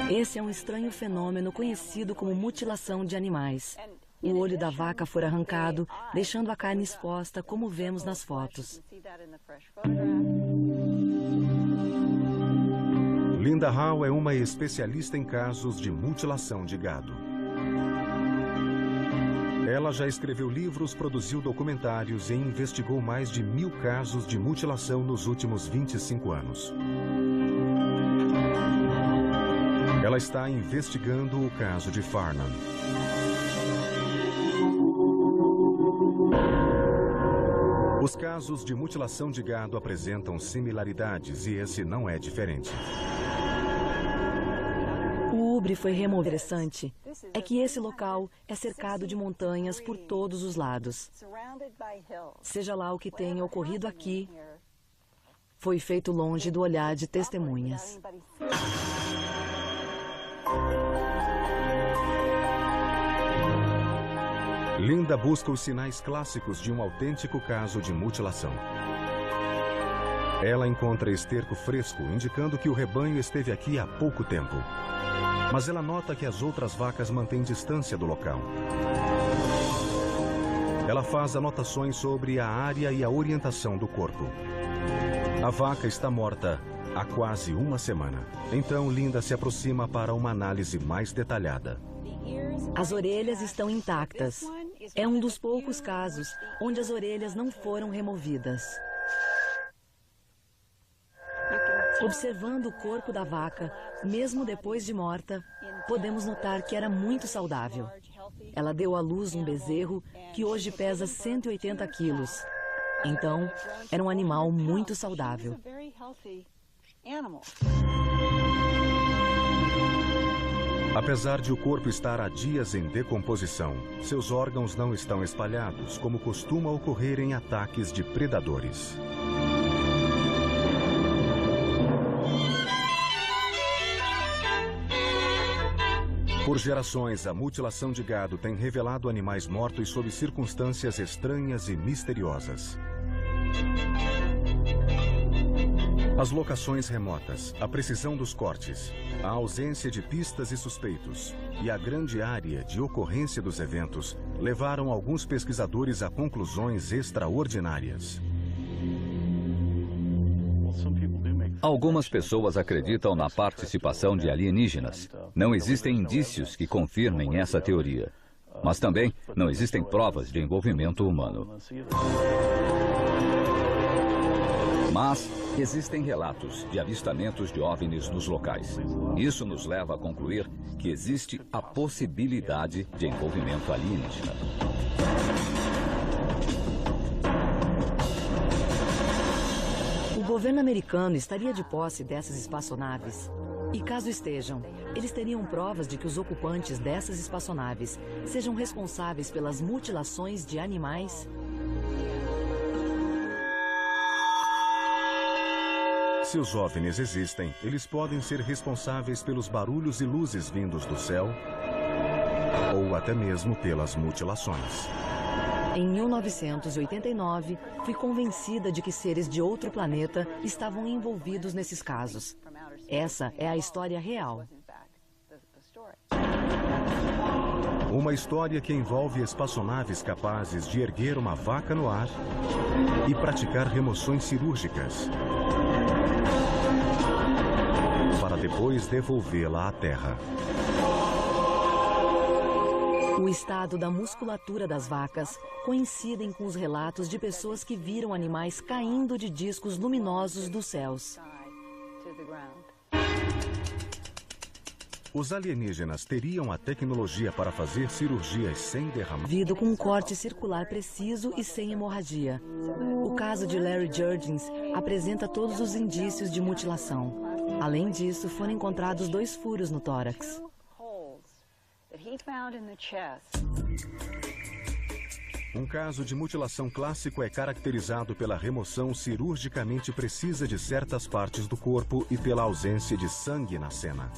Speaker 4: Esse é um estranho fenômeno conhecido como mutilação de animais. O olho da vaca foi arrancado, deixando a carne exposta, como vemos nas fotos.
Speaker 1: Linda Howe é uma especialista em casos de mutilação de gado. Ela já escreveu livros, produziu documentários e investigou mais de 1000 casos de mutilação nos últimos 25 anos. Ela está investigando o caso de Farnham. Os casos de mutilação de gado apresentam similaridades e esse não é diferente.
Speaker 4: O ubre foi removido. O interessante é que esse local é cercado de montanhas por todos os lados. Seja lá o que tenha ocorrido aqui, foi feito longe do olhar de testemunhas.
Speaker 1: Linda busca os sinais clássicos de um autêntico caso de mutilação. Ela encontra esterco fresco, indicando que o rebanho esteve aqui há pouco tempo. Mas ela nota que as outras vacas mantêm distância do local. Ela faz anotações sobre a área e a orientação do corpo. A vaca está morta há quase uma semana. Então, Linda se aproxima para uma análise mais detalhada.
Speaker 4: As orelhas estão intactas. É um dos poucos casos onde as orelhas não foram removidas. Observando o corpo da vaca, mesmo depois de morta, podemos notar que era muito saudável. Ela deu à luz um bezerro que hoje pesa 180 quilos. Então, era um animal muito saudável.
Speaker 1: Apesar de o corpo estar há dias em decomposição, seus órgãos não estão espalhados, como costuma ocorrer em ataques de predadores. Por gerações, a mutilação de gado tem revelado animais mortos sob circunstâncias estranhas e misteriosas. As locações remotas, a precisão dos cortes, a ausência de pistas e suspeitos e a grande área de ocorrência dos eventos levaram alguns pesquisadores a conclusões extraordinárias.
Speaker 2: Algumas pessoas acreditam na participação de alienígenas. Não existem indícios que confirmem essa teoria. Mas também não existem provas de envolvimento humano. Mas existem relatos de avistamentos de OVNIs nos locais. Isso nos leva a concluir que existe a possibilidade de envolvimento alienígena.
Speaker 4: O governo americano estaria de posse dessas espaçonaves. E caso estejam, eles teriam provas de que os ocupantes dessas espaçonaves sejam responsáveis pelas mutilações de animais?
Speaker 1: Se os OVNIs existem, eles podem ser responsáveis pelos barulhos e luzes vindos do céu ou até mesmo pelas mutilações.
Speaker 4: Em 1989, fui convencida de que seres de outro planeta estavam envolvidos nesses casos. Essa é a história real.
Speaker 1: Uma história que envolve espaçonaves capazes de erguer uma vaca no ar e praticar remoções cirúrgicas para depois devolvê-la à Terra.
Speaker 4: O estado da musculatura das vacas coincidem com os relatos de pessoas que viram animais caindo de discos luminosos dos céus.
Speaker 1: Os alienígenas teriam a tecnologia para fazer cirurgias sem derramar.
Speaker 4: Vindo com um corte circular preciso e sem hemorragia. O caso de Larry Jurgens apresenta todos os indícios de mutilação. Além disso, foram encontrados 2 furos no tórax.
Speaker 1: Um caso de mutilação clássico é caracterizado pela remoção cirurgicamente precisa de certas partes do corpo e pela ausência de sangue na cena.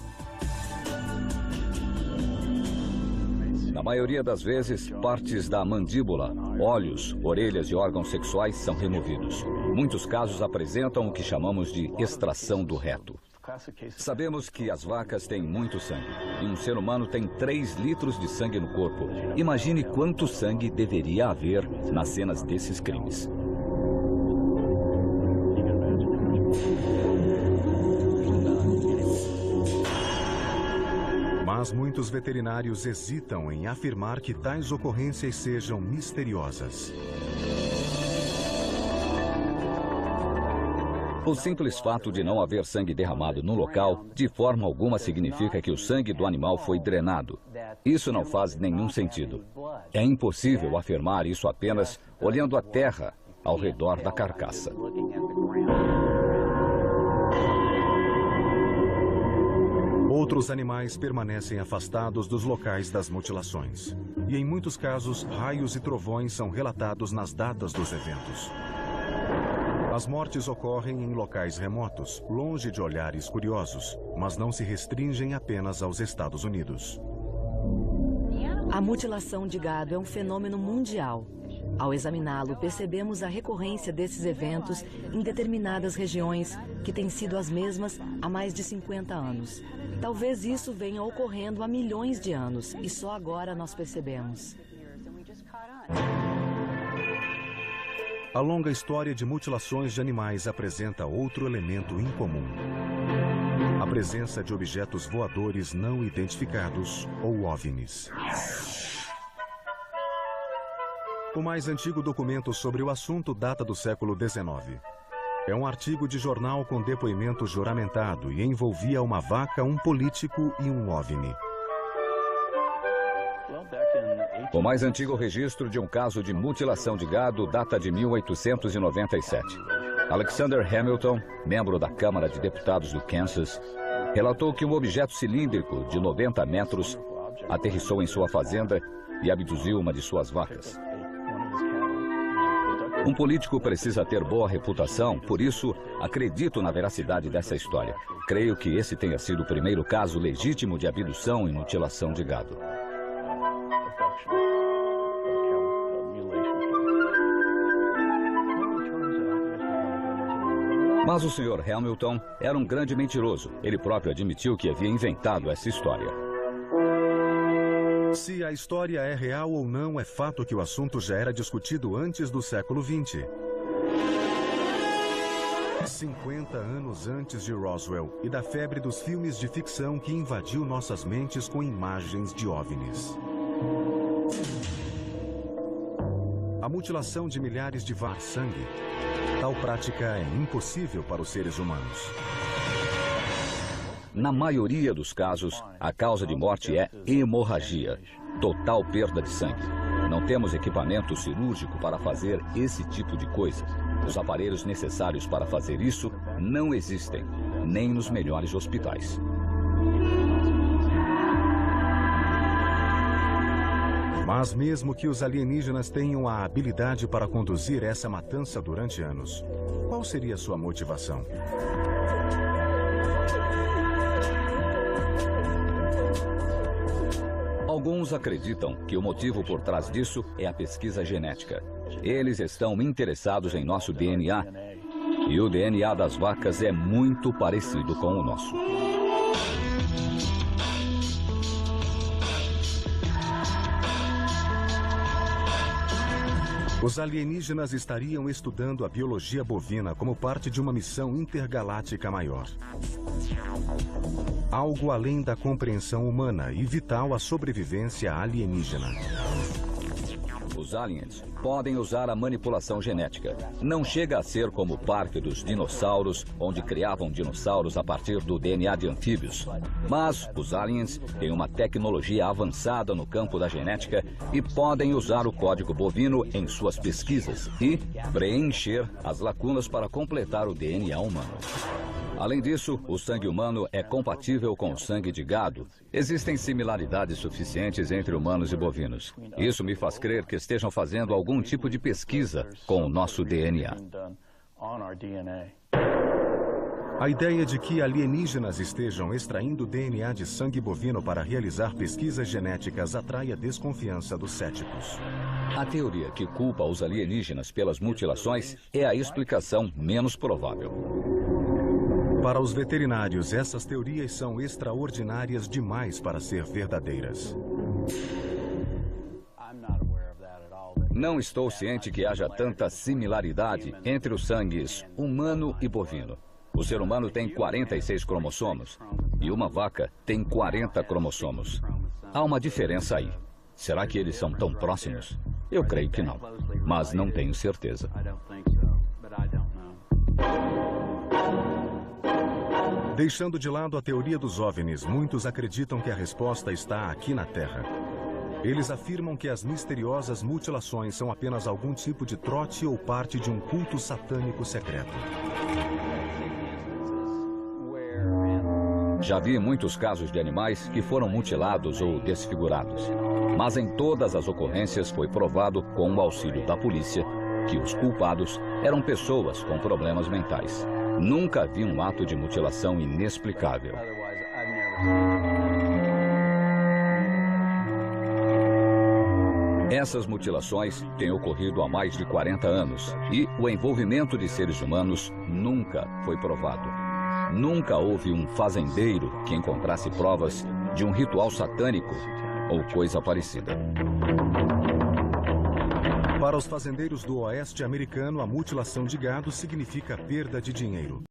Speaker 2: Na maioria das vezes, partes da mandíbula, olhos, orelhas e órgãos sexuais são removidos. Muitos casos apresentam o que chamamos de extração do reto. Sabemos que as vacas têm muito sangue e um ser humano tem 3 litros de sangue no corpo. Imagine quanto sangue deveria haver nas cenas desses crimes.
Speaker 1: Mas muitos veterinários hesitam em afirmar que tais ocorrências sejam misteriosas.
Speaker 2: O simples fato de não haver sangue derramado no local, de forma alguma significa que o sangue do animal foi drenado. Isso não faz nenhum sentido. É impossível afirmar isso apenas olhando a terra ao redor da carcaça.
Speaker 1: Outros animais permanecem afastados dos locais das mutilações. E em muitos casos, raios e trovões são relatados nas datas dos eventos. As mortes ocorrem em locais remotos, longe de olhares curiosos, mas não se restringem apenas aos Estados Unidos.
Speaker 4: A mutilação de gado é um fenômeno mundial. Ao examiná-lo, percebemos a recorrência desses eventos em determinadas regiões, que têm sido as mesmas há mais de 50 anos. Talvez isso venha ocorrendo há milhões de anos, e só agora nós percebemos.
Speaker 1: A longa história de mutilações de animais apresenta outro elemento incomum: a presença de objetos voadores não identificados, ou OVNIs. O mais antigo documento sobre o assunto data do século XIX. É um artigo de jornal com depoimento juramentado e envolvia uma vaca, um político e um OVNI.
Speaker 2: O mais antigo registro de um caso de mutilação de gado data de 1897. Alexander Hamilton, membro da Câmara de Deputados do Kansas, relatou que um objeto cilíndrico de 90 metros aterrissou em sua fazenda e abduziu uma de suas vacas. Um político precisa ter boa reputação, por isso acredito na veracidade dessa história. Creio que esse tenha sido o primeiro caso legítimo de abdução e mutilação de gado. Mas o Sr. Hamilton era um grande mentiroso. Ele próprio admitiu que havia inventado essa história.
Speaker 1: Se a história é real ou não, é fato que o assunto já era discutido antes do século XX. 50 anos antes de Roswell e da febre dos filmes de ficção que invadiu nossas mentes com imagens de OVNIs. A mutilação de milhares de vacas de sangue. Tal prática é impossível para os seres humanos.
Speaker 2: Na maioria dos casos, a causa de morte é hemorragia, total perda de sangue. Não temos equipamento cirúrgico para fazer esse tipo de coisa. Os aparelhos necessários para fazer isso não existem, nem nos melhores hospitais.
Speaker 1: Mas mesmo que os alienígenas tenham a habilidade para conduzir essa matança durante anos, qual seria sua motivação?
Speaker 2: Alguns acreditam que o motivo por trás disso é a pesquisa genética. Eles estão interessados em nosso DNA, e o DNA das vacas é muito parecido com o nosso.
Speaker 1: Os alienígenas estariam estudando a biologia bovina como parte de uma missão intergaláctica maior. Algo além da compreensão humana e vital à sobrevivência alienígena.
Speaker 2: Os aliens podem usar a manipulação genética. Não chega a ser como o parque dos dinossauros, onde criavam dinossauros a partir do DNA de anfíbios. Mas os aliens têm uma tecnologia avançada no campo da genética e podem usar o código bovino em suas pesquisas e preencher as lacunas para completar o DNA humano. Além disso, o sangue humano é compatível com o sangue de gado. Existem similaridades suficientes entre humanos e bovinos. Isso me faz crer que estejam fazendo algum tipo de pesquisa com o nosso DNA.
Speaker 1: A ideia de que alienígenas estejam extraindo DNA de sangue bovino para realizar pesquisas genéticas atrai a desconfiança dos céticos.
Speaker 2: A teoria que culpa os alienígenas pelas mutilações é a explicação menos provável.
Speaker 1: Para os veterinários, essas teorias são extraordinárias demais para ser verdadeiras.
Speaker 2: Não estou ciente que haja tanta similaridade entre os sangues humano e bovino. O ser humano tem 46 cromossomos e uma vaca tem 40 cromossomos. Há uma diferença aí. Será que eles são tão próximos? Eu creio que não, mas não tenho certeza.
Speaker 1: Deixando de lado a teoria dos OVNIs, muitos acreditam que a resposta está aqui na Terra. Eles afirmam que as misteriosas mutilações são apenas algum tipo de trote ou parte de um culto satânico secreto.
Speaker 2: Já vi muitos casos de animais que foram mutilados ou desfigurados. Mas em todas as ocorrências foi provado, com o auxílio da polícia, que os culpados eram pessoas com problemas mentais. Nunca vi um ato de mutilação inexplicável. Essas mutilações têm ocorrido há mais de 40 anos e o envolvimento de seres humanos nunca foi provado. Nunca houve um fazendeiro que encontrasse provas de um ritual satânico ou coisa parecida.
Speaker 1: Para os fazendeiros do oeste americano, a mutilação de gado significa perda de dinheiro.